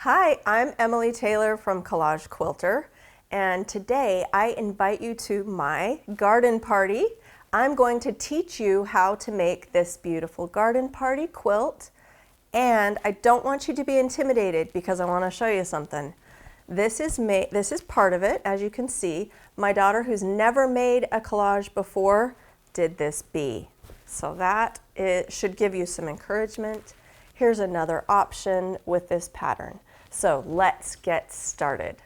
Hi, I'm Emily Taylor from Collage Quilter, and today I invite you to my garden party. I'm going to teach you how to make this beautiful garden party quilt, and I don't want you to be intimidated because I want to show you something. This is part of it, as you can see. My daughter, who's never made a collage before, did this bee. So that should give you some encouragement. Here's another option with this pattern. So let's get started.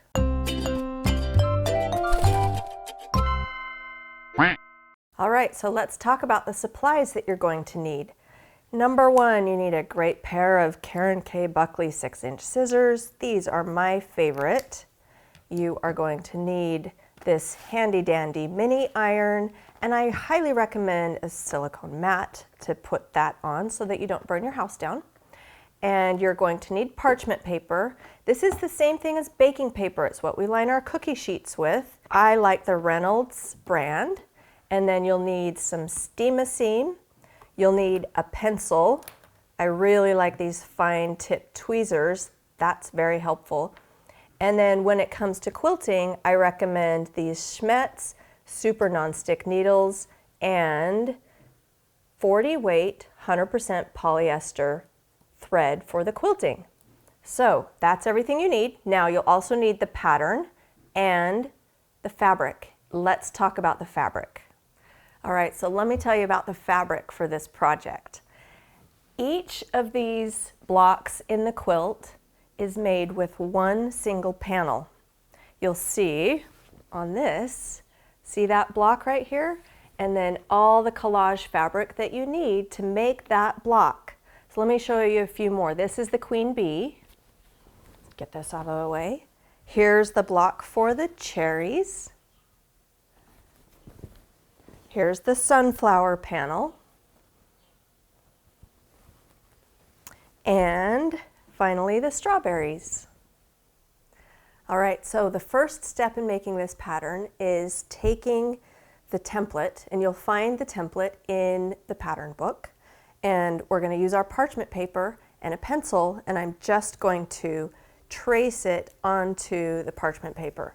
All right, so let's talk about the supplies that you're going to need. Number one, you need a great pair of Karen K. Buckley 6-inch scissors. These are my favorite. You are going to need this handy dandy mini iron, and I highly recommend a silicone mat to put that on so that you don't burn your house down. And you're going to need parchment paper. This is the same thing as baking paper. It's what we line our cookie sheets with. I like the Reynolds brand. And then you'll need some steam-a-seam. You'll need a pencil. I really like these fine tip tweezers. That's very helpful. And then when it comes to quilting, I recommend these Schmetz super nonstick needles and 40 weight, 100% polyester thread for the quilting. So that's everything you need. Now you'll also need the pattern and the fabric. Let's talk about the fabric. All right, so let me tell you about the fabric for this project. Each of these blocks in the quilt is made with one single panel. You'll see on this, see that block right here? And then all the collage fabric that you need to make that block. So let me show you a few more. This is the queen bee. Get this out of the way. Here's the block for the cherries. Here's the sunflower panel. And finally the strawberries. All right, so the first step in making this pattern is taking the template, and you'll find the template in the pattern book. And we're going to use our parchment paper and a pencil, and I'm just going to trace it onto the parchment paper.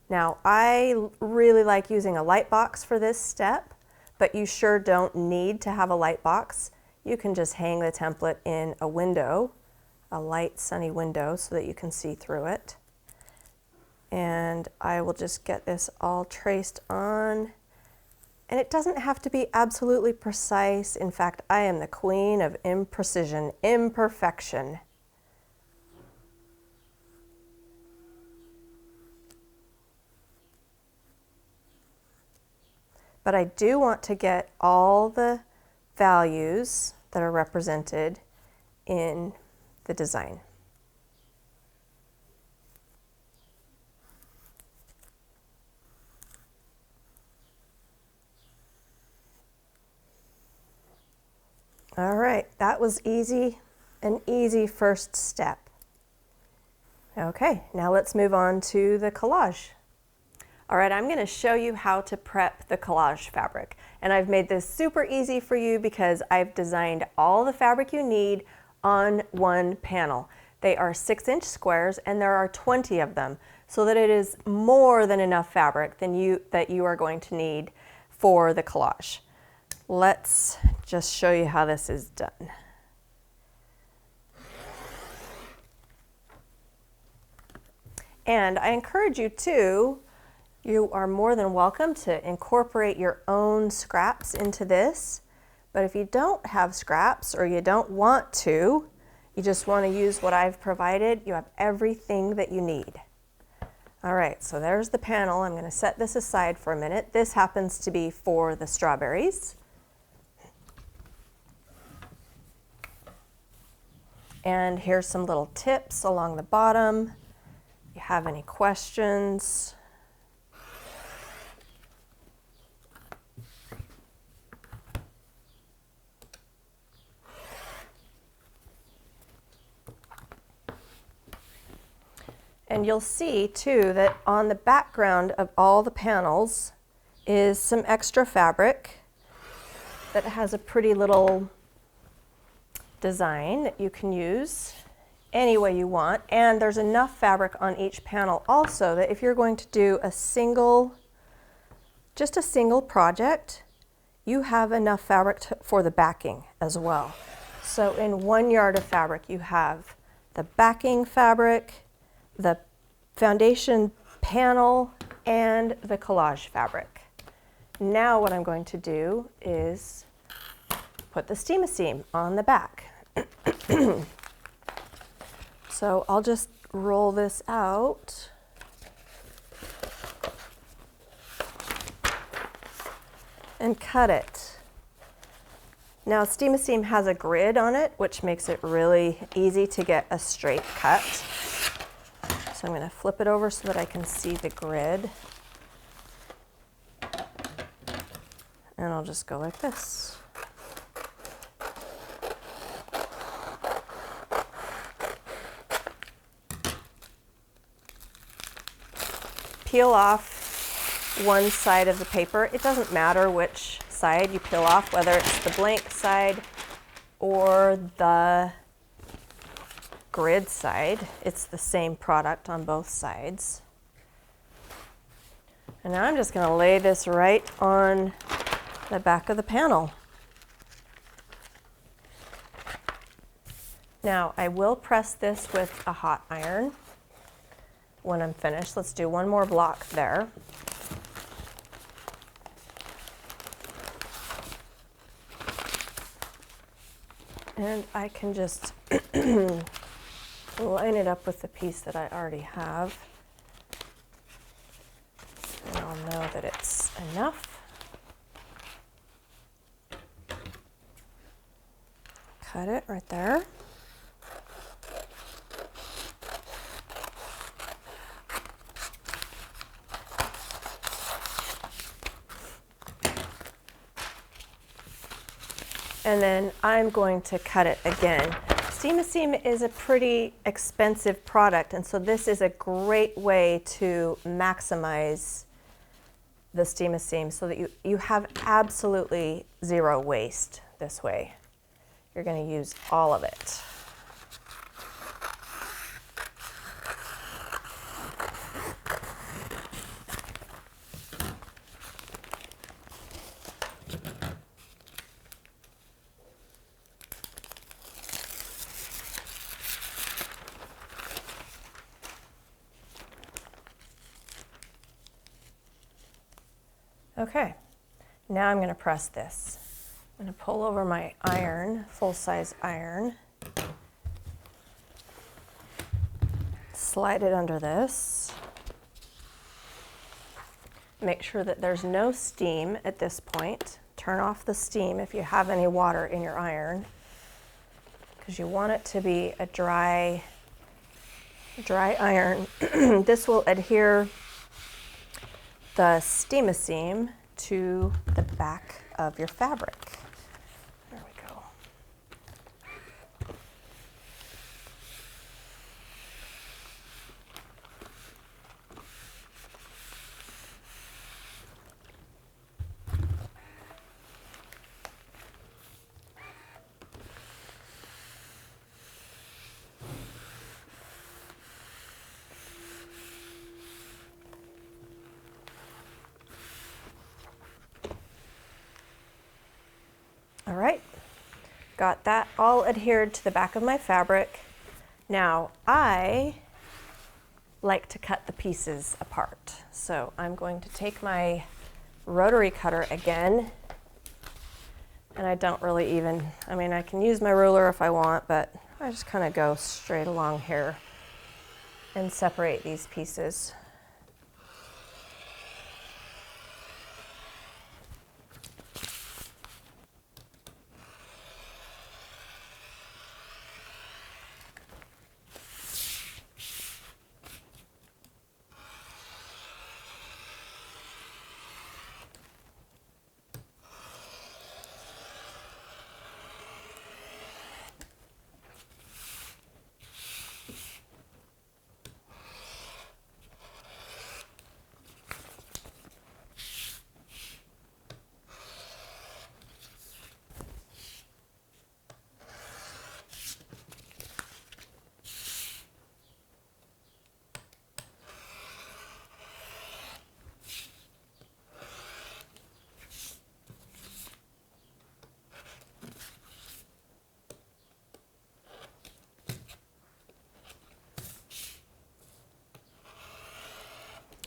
Now, I really like using a light box for this step, but you sure don't need to have a light box. You can just hang the template in a window, a light sunny window, so that you can see through it. And I will just get this all traced on. And it doesn't have to be absolutely precise. In fact, I am the queen of imprecision, imperfection. But I do want to get all the values that are represented in the design. All right, that was easy, an easy first step. Okay, now let's move on to the collage. All right, I'm going to show you how to prep the collage fabric. And I've made this super easy for you because I've designed all the fabric you need on one panel. They are 6-inch squares and there are 20 of them, so that it is more than enough fabric that you are going to need for the collage. Let's just show you how this is done. And I encourage you to, you are more than welcome to incorporate your own scraps into this. But if you don't have scraps or you don't want to, you just want to use what I've provided, you have everything that you need. All right, so there's the panel. I'm going to set this aside for a minute. This happens to be for the strawberries. And here's some little tips along the bottom. If you have any questions. And you'll see too that on the background of all the panels is some extra fabric that has a pretty little design that you can use any way you want. And there's enough fabric on each panel also that if you're going to do just a single project, you have enough fabric for the backing as well. So in 1 yard of fabric, you have the backing fabric, the foundation panel, and the collage fabric. Now what I'm going to do is put the steam-a-seam on the back. So I'll just roll this out. And cut it. Now steam-a-seam has a grid on it, which makes it really easy to get a straight cut. So I'm going to flip it over so that I can see the grid. And I'll just go like this. Peel off one side of the paper. It doesn't matter which side you peel off, whether it's the blank side or the grid side. It's the same product on both sides. And now I'm just going to lay this right on the back of the panel. Now I will press this with a hot iron when I'm finished. Let's do one more block there. And I can just line it up with the piece that I already have. And I'll know that it's enough. Cut it right there. And then I'm going to cut it again. Steam-a-seam is a pretty expensive product, and so this is a great way to maximize the steam-a-seam so that you have absolutely zero waste this way. You're going to use all of it. Okay, now I'm going to press this. I'm going to pull over my iron, full-size iron, slide it under this, make sure that there's no steam at this point. Turn off the steam if you have any water in your iron, because you want it to be a dry iron. This will adhere the steam-a-seam to the back of your fabric. There we go. All right, got that all adhered to the back of my fabric. Now I like to cut the pieces apart. So I'm going to take my rotary cutter again, and I don't really even, I mean, I can use my ruler if I want, but I just kind of go straight along here and separate these pieces.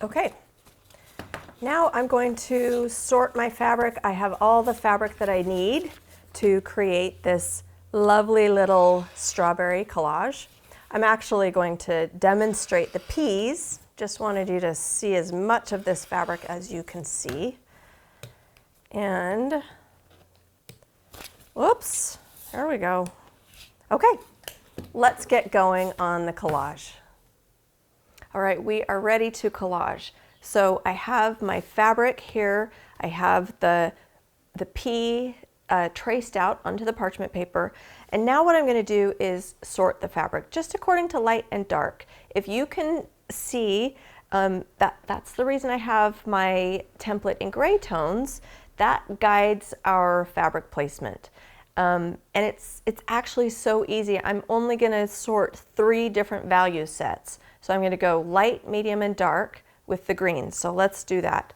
Okay, now I'm going to sort my fabric. I have all the fabric that I need to create this lovely little strawberry collage. I'm actually going to demonstrate the peas. Just wanted you to see as much of this fabric as you can see. And, whoops, there we go. Okay, let's get going on the collage. All right, we are ready to collage. So I have my fabric here. I have the pea traced out onto the parchment paper. And now what I'm going to do is sort the fabric just according to light and dark. If you can see, that's the reason I have my template in gray tones. That guides our fabric placement. And it's actually so easy. I'm only going to sort 3 different value sets. So I'm going to go light, medium, and dark with the green. So let's do that.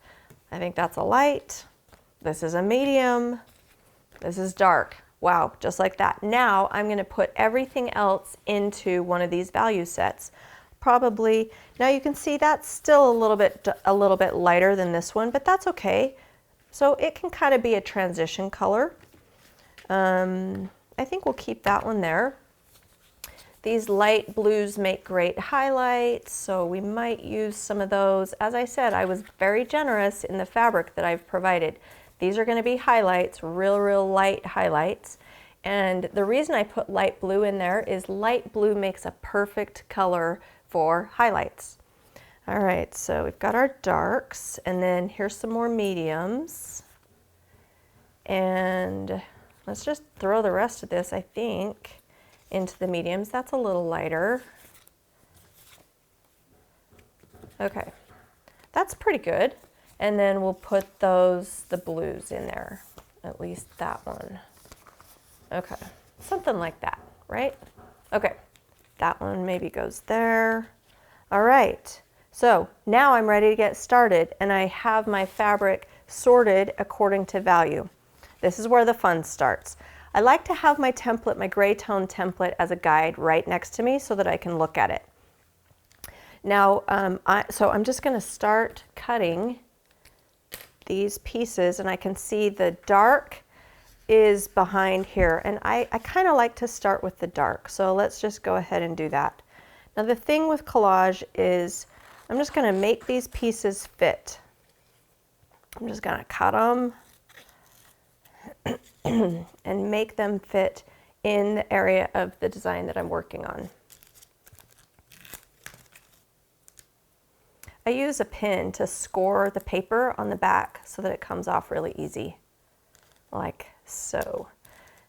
I think that's a light. This is a medium. This is dark. Wow, just like that. Now I'm going to put everything else into one of these value sets. Probably, now you can see that's still a little bit lighter than this one, but that's okay. So it can kind of be a transition color. I think we'll keep that one there. These light blues make great highlights, so we might use some of those. As I said, I was very generous in the fabric that I've provided. These are going to be highlights, real light highlights. And the reason I put light blue in there is light blue makes a perfect color for highlights. All right, so we've got our darks, and then here's some more mediums. And let's just throw the rest of this, I think, into the mediums. That's a little lighter. Okay, that's pretty good. And then we'll put the blues in there, at least that one. Okay, something like that, right? Okay, that one maybe goes there. All right, so now I'm ready to get started, and I have my fabric sorted according to value. This is where the fun starts. I like to have my template, my gray tone template, as a guide right next to me so that I can look at it. Now, so I'm just going to start cutting these pieces, and I can see the dark is behind here, and I kind of like to start with the dark, so let's just go ahead and do that. Now the thing with collage is I'm just going to make these pieces fit. I'm just going to cut them and make them fit in the area of the design that I'm working on. I use a pin to score the paper on the back so that it comes off really easy, like so.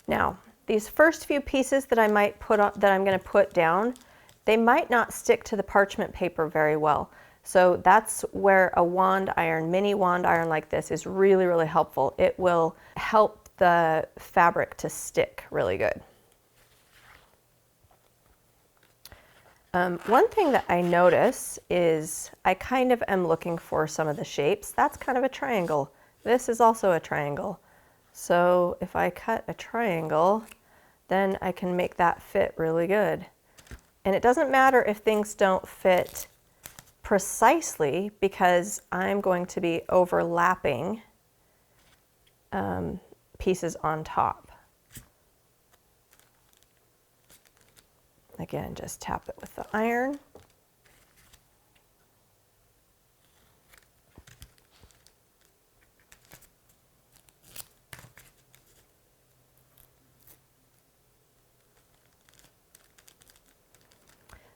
Now, these first few pieces that I might put on, that I'm going to put down, they might not stick to the parchment paper very well. So that's where a wand iron, mini wand iron like this is really helpful. It will help the fabric to stick really good. One thing that I notice is I kind of am looking for some of the shapes. That's kind of a triangle. This is also a triangle. So if I cut a triangle, then I can make that fit really good. And it doesn't matter if things don't fit precisely, because I'm going to be overlapping pieces on top. Again, just tap it with the iron.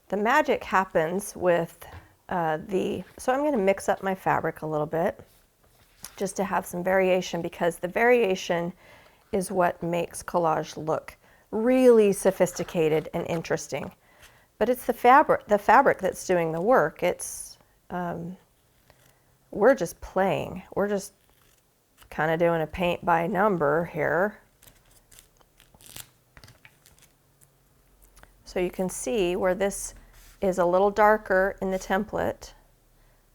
The magic happens with so I'm going to mix up my fabric a little bit just to have some variation, because the variation is what makes collage look really sophisticated and interesting. But it's the fabric that's doing the work. It's we're just playing. We're just kind of doing a paint by number here. So you can see where this is a little darker in the template.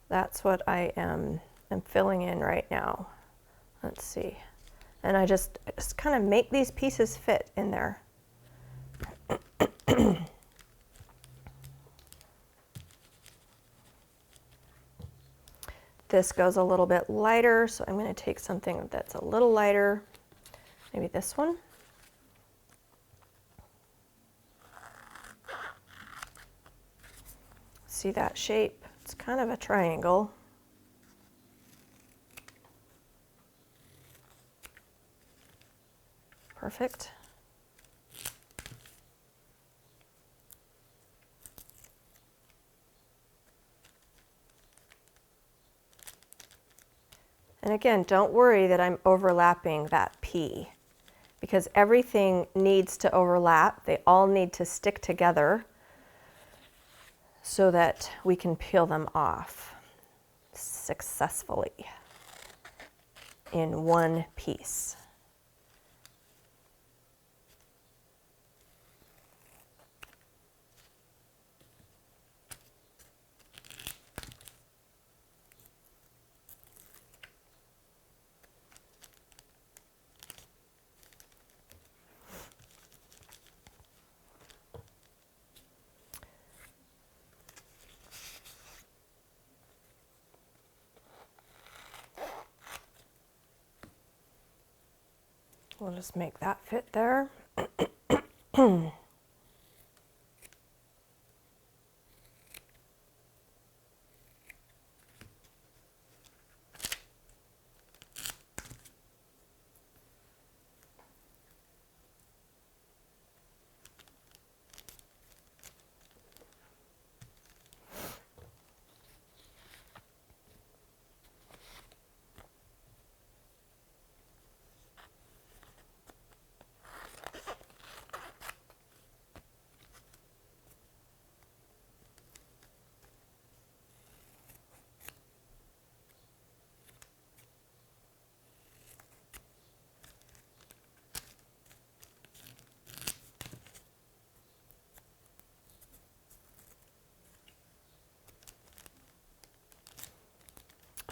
That's what I am filling in right now. Let's see. And I just kind of make these pieces fit in there. And This goes a little bit lighter, so I'm going to take something that's a little lighter, maybe this one. See that shape? It's kind of a triangle. Perfect. And again, don't worry that I'm overlapping that P, because everything needs to overlap. They all need to stick together so that we can peel them off successfully in one piece. We'll just make that fit there.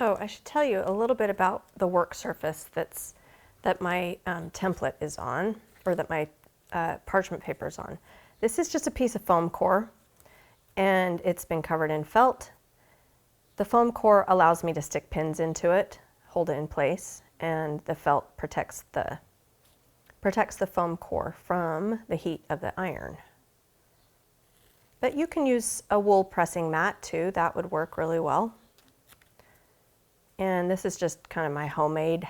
Oh, I should tell you a little bit about the work surface that my template is on, or that my parchment paper is on. This is just a piece of foam core, and it's been covered in felt. The foam core allows me to stick pins into it, hold it in place, and the felt protects the foam core from the heat of the iron. But you can use a wool pressing mat too, that would work really well. And this is just kind of my homemade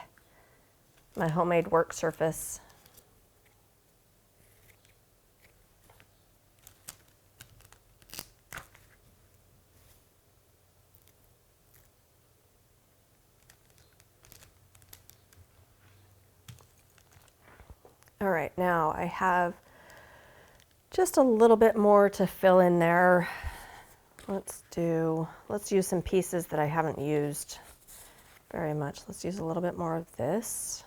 work surface. All right, now I have just a little bit more to fill in there. Let's use some pieces that I haven't used very much. Let's use a little bit more of this.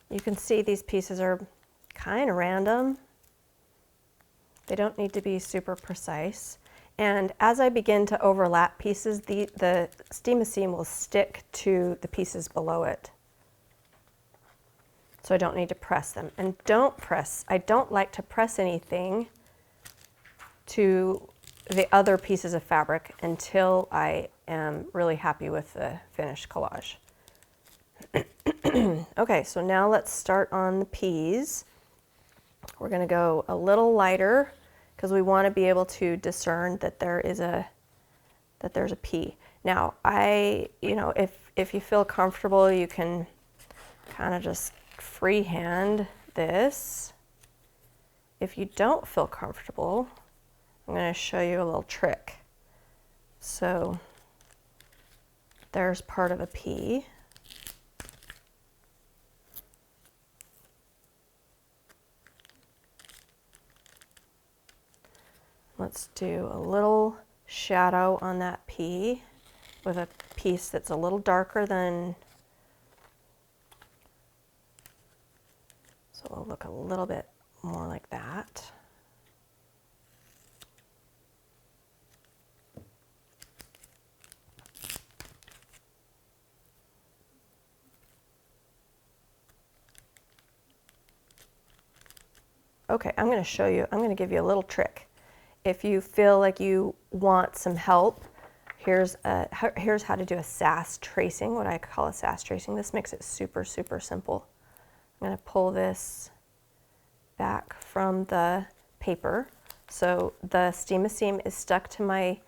You can see these pieces are kind of random. They don't need to be super precise. And as I begin to overlap pieces, the steam machine will stick to the pieces below it. So I don't need to press them. And I don't like to press anything to the other pieces of fabric until I am really happy with the finished collage. Okay, so now let's start on the peas. We're going to go a little lighter because we want to be able to discern that there's a pea. Now, if you feel comfortable, you can kind of just freehand this. If you don't feel comfortable, I'm going to show you a little trick. So there's part of a pea. Let's do a little shadow on that pea with a piece that's a little darker than, so it'll look a little bit more like that. Okay, I'm going to give you a little trick. If you feel like you want some help, here's how to do a sass tracing, what I call a sass tracing. This makes it super, super simple. I'm going to pull this back from the paper. So the seam is stuck to my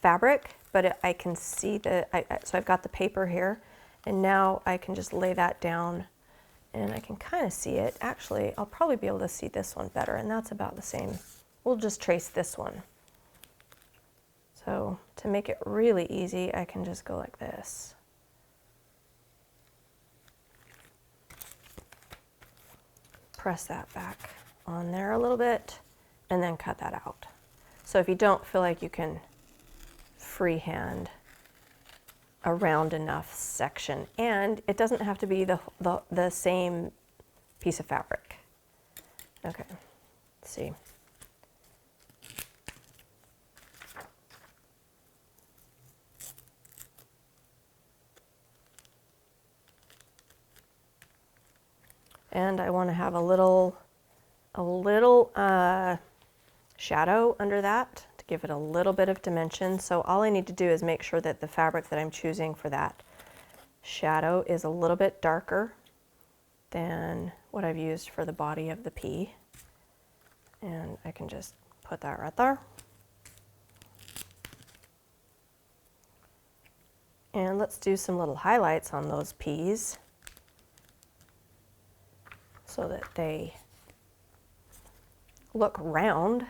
fabric, but I can see so I've got the paper here, and now I can just lay that down and I can kind of see it. Actually, I'll probably be able to see this one better, and that's about the same. We'll just trace this one. So to make it really easy, I can just go like this. Press that back on there a little bit, and then cut that out. So if you don't feel like you can freehand a round enough section, and it doesn't have to be the same piece of fabric. Okay, let's see. And I want to have a little shadow under that to give it a little bit of dimension. So all I need to do is make sure that the fabric that I'm choosing for that shadow is a little bit darker than what I've used for the body of the pea. And I can just put that right there. And let's do some little highlights on those peas so that they look round.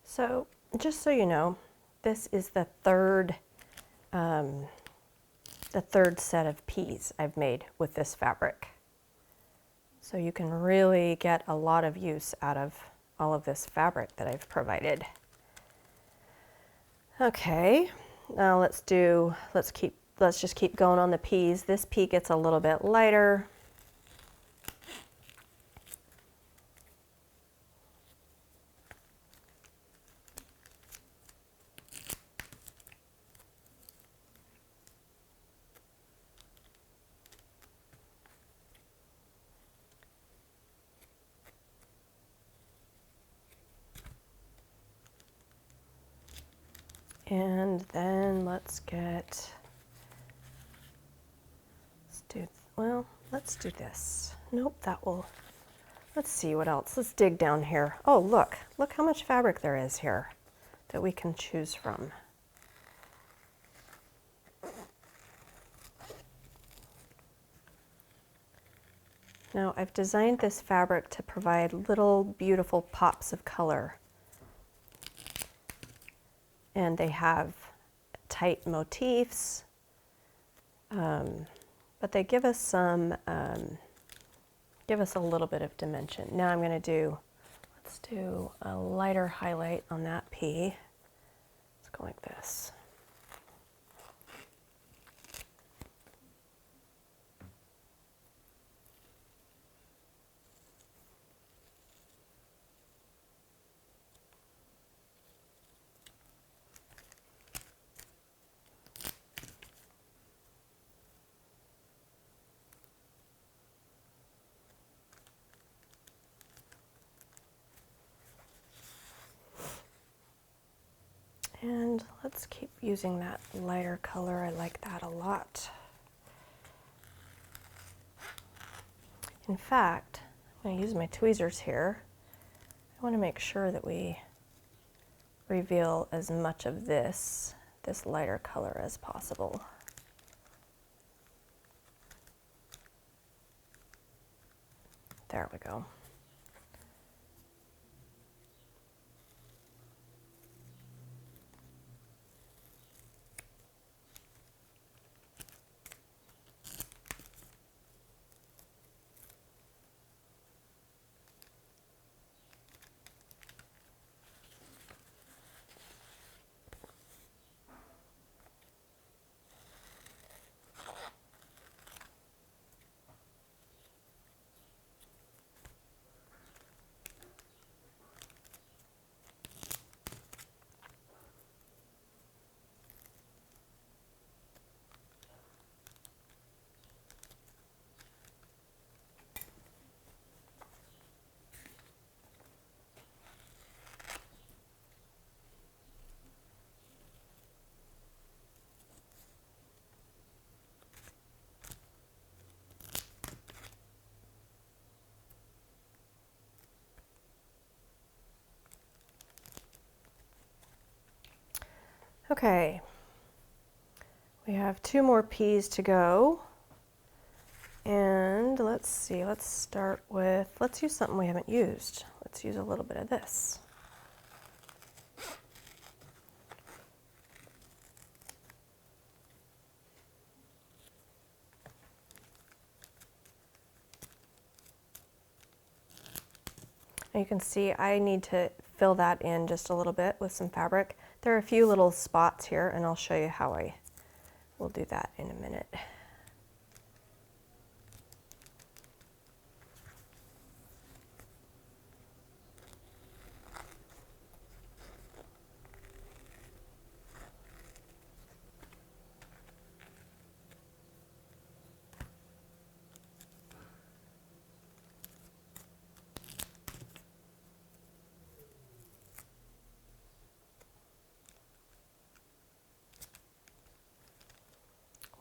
So just so you know, this is the third set of peas I've made with this fabric. So you can really get a lot of use out of all of this fabric that I've provided. Okay, now let's just keep going on the peas. This pea gets a little bit lighter. And then let's do this. Nope, let's see what else. Let's dig down here. Oh, look how much fabric there is here that we can choose from. Now I've designed this fabric to provide little beautiful pops of color. And they have tight motifs, but they give us a little bit of dimension. Now I'm going to let's do a lighter highlight on that pea. Let's go like this. And let's keep using that lighter color. I like that a lot. In fact, I'm going to use my tweezers here. I want to make sure that we reveal as much of this lighter color as possible. There we go. Okay, we have 2 more P's to go. And let's see, let's start with, let's use something we haven't used. Let's use a little bit of this. And you can see I need to fill that in just a little bit with some fabric. There are a few little spots here, and I'll show you how I will do that in a minute.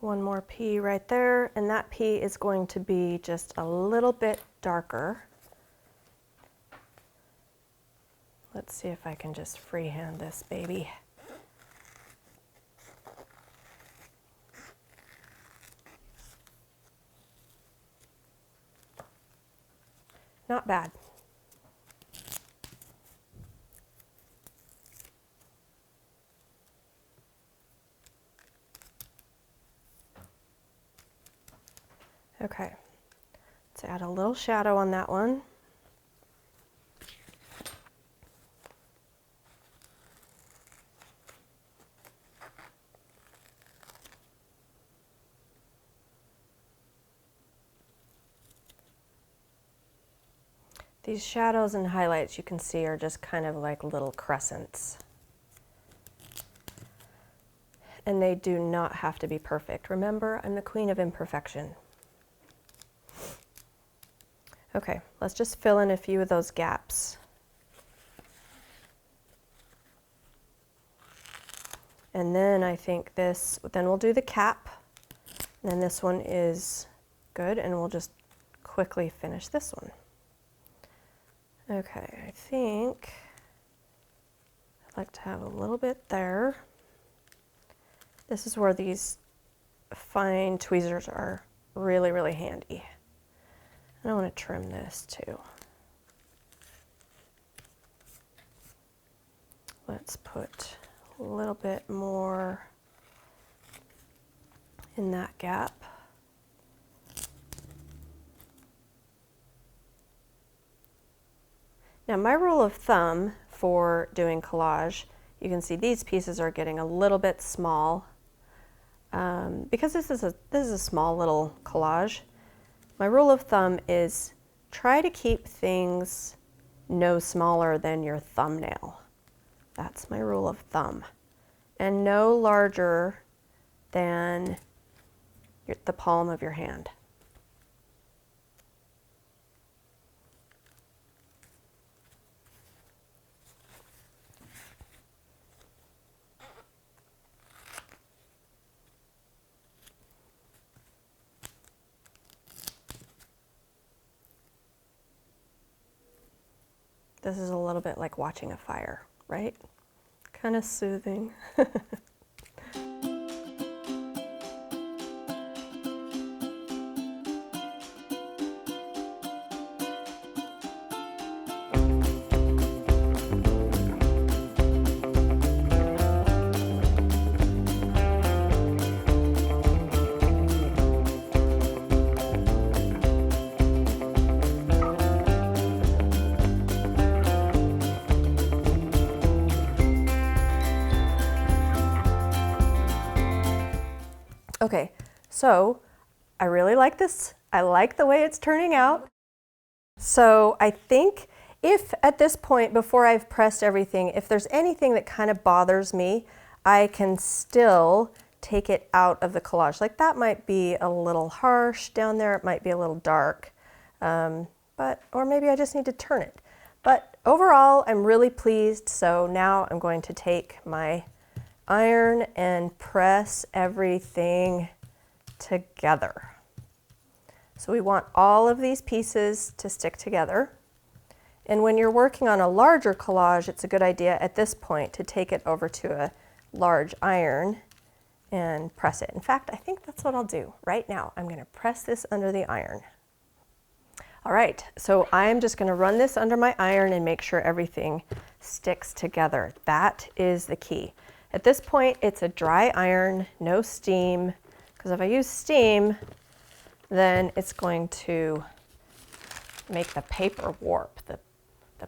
One more P right there, and that P is going to be just a little bit darker. Let's see if I can just freehand this baby. Not bad. Okay, let's add a little shadow on that one. These shadows and highlights you can see are just kind of like little crescents. And they do not have to be perfect. Remember, I'm the queen of imperfection. Okay, let's just fill in a few of those gaps. And then I think this, then we'll do the cap. And then this one is good, and we'll just quickly finish this one. Okay, I think I'd like to have a little bit there. This is where these fine tweezers are really, really handy. And I want to trim this too. Let's put a little bit more in that gap. Now my rule of thumb for doing collage, you can see these pieces are getting a little bit small. Because this is a small little collage, my rule of thumb is try to keep things no smaller than your thumbnail. That's my rule of thumb. And no larger than the palm of your hand. This is a little bit like watching a fire, right? Kind of soothing. Okay, so I really like this. I like the way it's turning out. So I think if at this point, before I've pressed everything, if there's anything that kind of bothers me, I can still take it out of the collage. Like that might be a little harsh down there. It might be a little dark, or maybe I just need to turn it. But overall, I'm really pleased. So now I'm going to take my iron and press everything together. So we want all of these pieces to stick together. And when you're working on a larger collage, it's a good idea at this point to take it over to large iron and press it. In fact, I think that's what I'll do right now. I'm going to press this under the iron. All right, so I'm just going to run this under my iron and make sure everything sticks together. That is the key. At this point, it's a dry iron, no steam, because if I use steam, then it's going to make the paper warp, the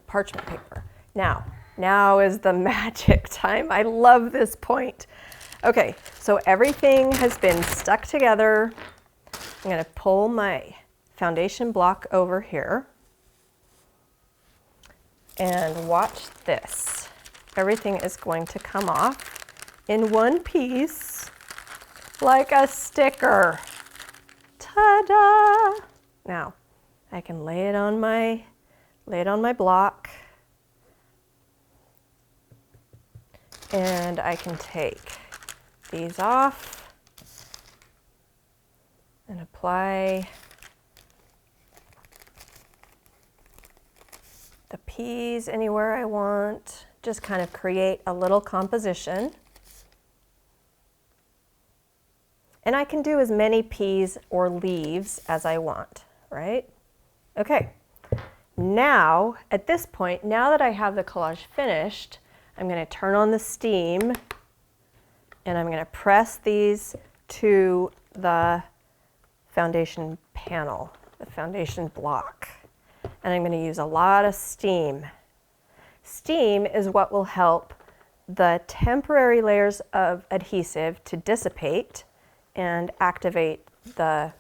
parchment paper. Now is the magic time. I love this point. Okay, so everything has been stuck together. I'm going to pull my foundation block over here and watch this. Everything is going to come off in one piece like a sticker. Ta-da! Now I can lay it on my block, and I can take these off and apply the peas anywhere I want. Just kind of create a little composition. And I can do as many peas or leaves as I want, right? Okay, now at this point, now that I have the collage finished, I'm going to turn on the steam and I'm going to press these to the foundation panel, the foundation block. And I'm going to use a lot of steam. Steam is what will help the temporary layers of adhesive to dissipate and activate the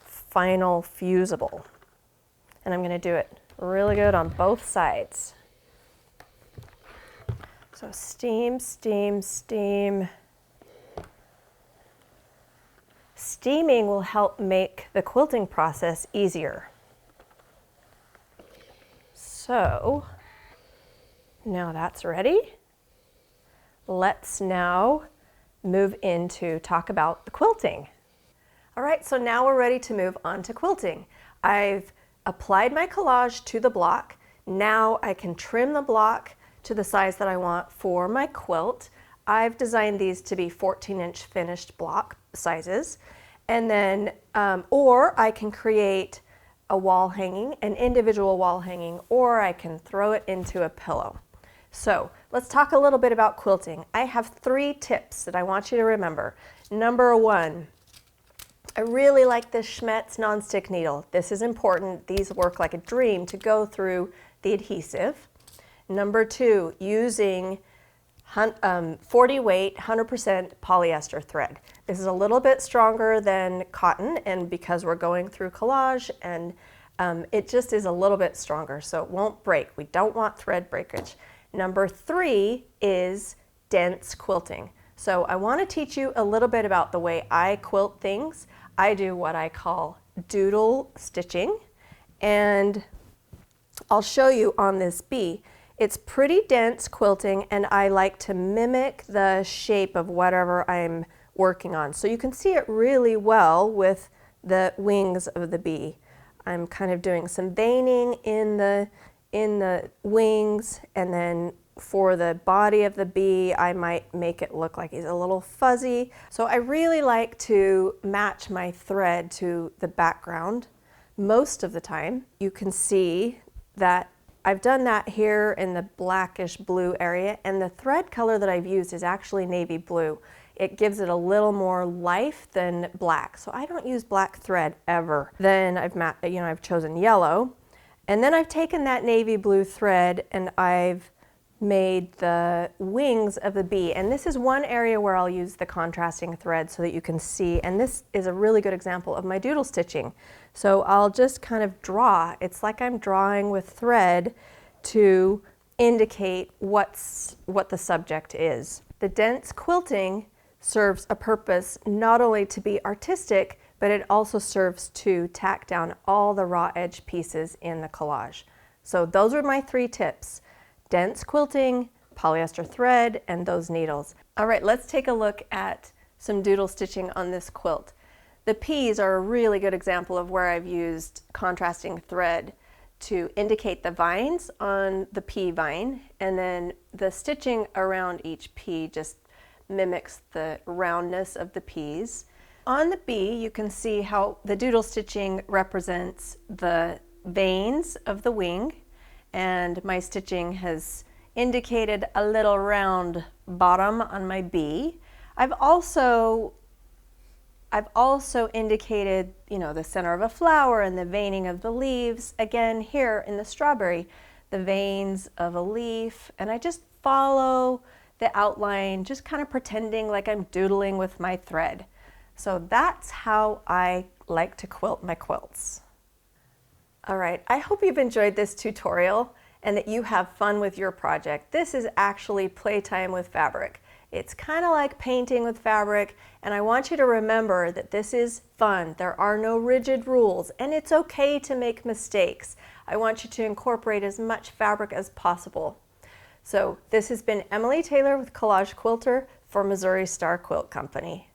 final fusible. And I'm going to do it really good on both sides. So steam, steam, steam. Steaming will help make the quilting process easier. So now that's ready. Let's now move into talk about the quilting. All right, so now we're ready to move on to quilting. I've applied my collage to the block. Now I can trim the block to the size that I want for my quilt. I've designed these to be 14-inch finished block sizes. And then, or I can create a wall hanging, an individual wall hanging, or I can throw it into a pillow. So let's talk a little bit about quilting. I have 3 tips that I want you to remember. Number 1, I really like this Schmetz nonstick needle. This is important. These work like a dream to go through the adhesive. Number 2, using 40 weight, 100% polyester thread. This is a little bit stronger than cotton, and because we're going through collage, and it just is a little bit stronger, so it won't break. We don't want thread breakage. Number 3 is dense quilting. So I want to teach you a little bit about the way I quilt things. I do what I call doodle stitching, and I'll show you on this bee. It's pretty dense quilting, and I like to mimic the shape of whatever I'm working on. So you can see it really well with the wings of the bee. I'm kind of doing some veining in the wings, and then for the body of the bee, I might make it look like he's a little fuzzy. So I really like to match my thread to the background most of the time. You can see that I've done that here in the blackish blue area, and the thread color that I've used is actually navy blue. It gives it a little more life than black, so I don't use black thread ever. Then I've chosen yellow, and then I've taken that navy blue thread and I've made the wings of the bee. And this is one area where I'll use the contrasting thread so that you can see, and this is a really good example of my doodle stitching. So I'll just kind of draw. It's like I'm drawing with thread to indicate what the subject is. The dense quilting serves a purpose not only to be artistic, but it also serves to tack down all the raw edge pieces in the collage. So those are my 3 tips: dense quilting, polyester thread, and those needles. All right, let's take a look at some doodle stitching on this quilt. The peas are a really good example of where I've used contrasting thread to indicate the vines on the pea vine, and then the stitching around each pea just mimics the roundness of the peas. On the bee, you can see how the doodle stitching represents the veins of the wing, and my stitching has indicated a little round bottom on my bee. I've also indicated, the center of a flower and the veining of the leaves. Again, here in the strawberry, the veins of a leaf, and I just follow the outline, just kind of pretending like I'm doodling with my thread. So that's how I like to quilt my quilts. All right, I hope you've enjoyed this tutorial and that you have fun with your project. This is actually playtime with fabric. It's kind of like painting with fabric, and I want you to remember that this is fun. There are no rigid rules, and it's okay to make mistakes. I want you to incorporate as much fabric as possible. So this has been Emily Taylor with Collage Quilter for Missouri Star Quilt Company.